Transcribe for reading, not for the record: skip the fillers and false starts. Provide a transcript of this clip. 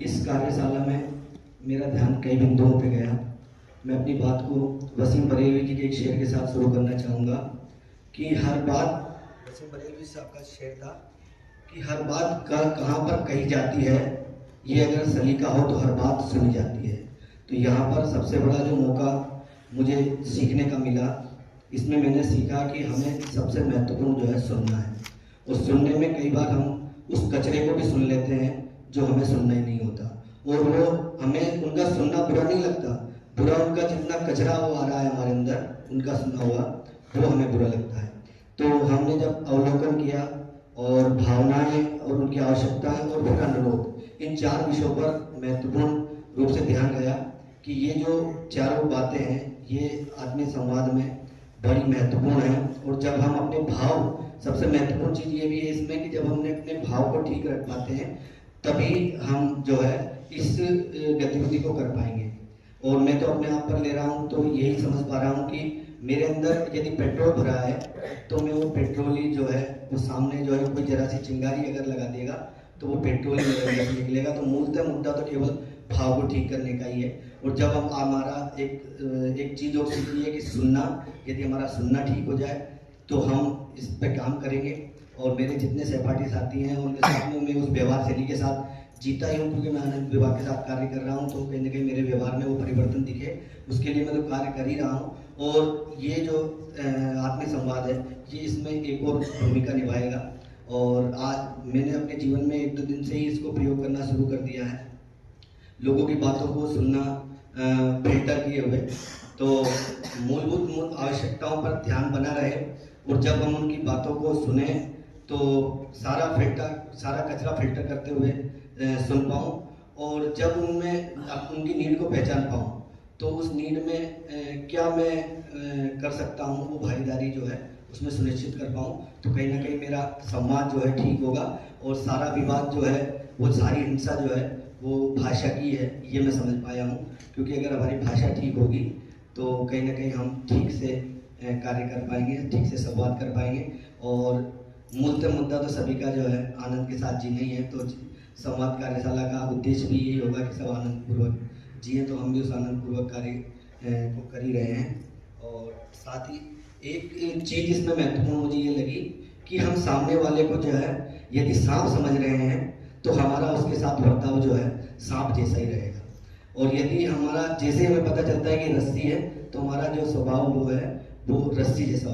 इस कार्यशाला में मेरा ध्यान कई बिंदुओं पे गया। मैं अपनी बात को वसीम बरेलवी जी के एक शेर के साथ शुरू करना चाहूँगा कि हर बात, वसीम बरेलवी साहब का शेर था कि हर बात कहाँ पर कही जाती है, ये अगर सलीका हो तो हर बात सुनी जाती है। तो यहाँ पर सबसे बड़ा जो मौका मुझे सीखने का मिला, इसमें मैंने सीखा कि हमें सबसे महत्वपूर्ण जो है सुनना है। और सुनने में कई बार हम उस कचरे को भी सुन लेते हैं जो हमें सुनना ही नहीं होता, और वो हमें उनका सुनना बुरा नहीं लगता, बुरा उनका जितना कचरा वो आ रहा है हमारे अंदर, उनका सुना हुआ वो हमें बुरा लगता है। तो हमने जब अवलोकन किया और भावनाएं और उनकी आवश्यकताएं और फिर अनुरोध, इन चार विषयों पर महत्वपूर्ण रूप से ध्यान गया कि ये जो चारों बातें हैं ये आत्मीय संवाद में बड़ी महत्वपूर्ण है। और जब हम अपने भाव, सबसे महत्वपूर्ण चीज़ ये भी है इसमें कि जब हमने अपने भाव को ठीक रख पाते हैं तभी हम जो है इस गतिविधि को कर पाएंगे। और मैं तो अपने आप पर ले रहा हूँ तो यही समझ पा रहा हूँ कि मेरे अंदर यदि पेट्रोल भरा है तो मैं वो पेट्रोल ही जो है वो सामने जो है कोई जरा सी चिंगारी अगर लगा देगा तो वो पेट्रोल ही मेरे अंदर से निकलेगा। तो मूलतः मुद्दा तो केवल भाव को ठीक करने का ही है। और जब हम हमारा एक चीज़ और सीखी है कि सुनना, यदि हमारा सुनना ठीक हो जाए तो हम इस पर काम करेंगे। और मेरे जितने सहपाठी साथी हैं उनके साथ में मैं उस व्यवहार शैली के साथ जीता ही हूँ, क्योंकि मैं आनंद विभाग के साथ कार्य कर रहा हूँ तो कहीं ना कहीं मेरे व्यवहार में वो परिवर्तन दिखे, उसके लिए मैं तो कार्य कर ही रहा हूँ। और ये जो आत्मीय संवाद है ये इसमें एक और भूमिका निभाएगा। और आज मैंने अपने जीवन में 1-2 दिन से ही इसको प्रयोग करना शुरू कर दिया है, लोगों की बातों को सुनना फिल्टर किए हुए, तो मूलभूत आवश्यकताओं पर ध्यान बना रहे। और जब हम उनकी बातों को सुने तो सारा कचरा फिल्टर करते हुए सुन पाऊँ, और जब उनमें उनकी नीड को पहचान पाऊँ तो उस नीड में क्या मैं कर सकता हूँ वो भागीदारी जो है उसमें सुनिश्चित कर पाऊँ, तो कहीं ना कहीं मेरा संवाद जो है ठीक होगा। और सारा विवाद जो है, वो सारी हिंसा जो है वो भाषा की है, ये मैं समझ पाया हूँ। क्योंकि अगर हमारी भाषा ठीक होगी तो कहीं ना कहीं हम ठीक से कार्य कर पाएंगे, ठीक से संवाद कर पाएंगे। और मूलतः मुद्दा तो सभी का जो है आनंद के साथ जीना ही है। तो संवाद कार्यशाला का उद्देश्य भी यही होगा कि सब आनंदपूर्वक जिए, तो हम भी उस आनंदपूर्वक कार्य को कर ही रहे हैं। और साथ ही एक चीज़ इसमें महत्वपूर्ण मुझे ये लगी कि हम सामने वाले को जो है यदि सांप समझ रहे हैं तो हमारा उसके साथ बर्ताव जो है सांप जैसा ही रहेगा। और यदि हमारा जैसे हमें पता चलता है कि रस्सी है तो हमारा जो स्वभाव वो है वो रस्सी जैसा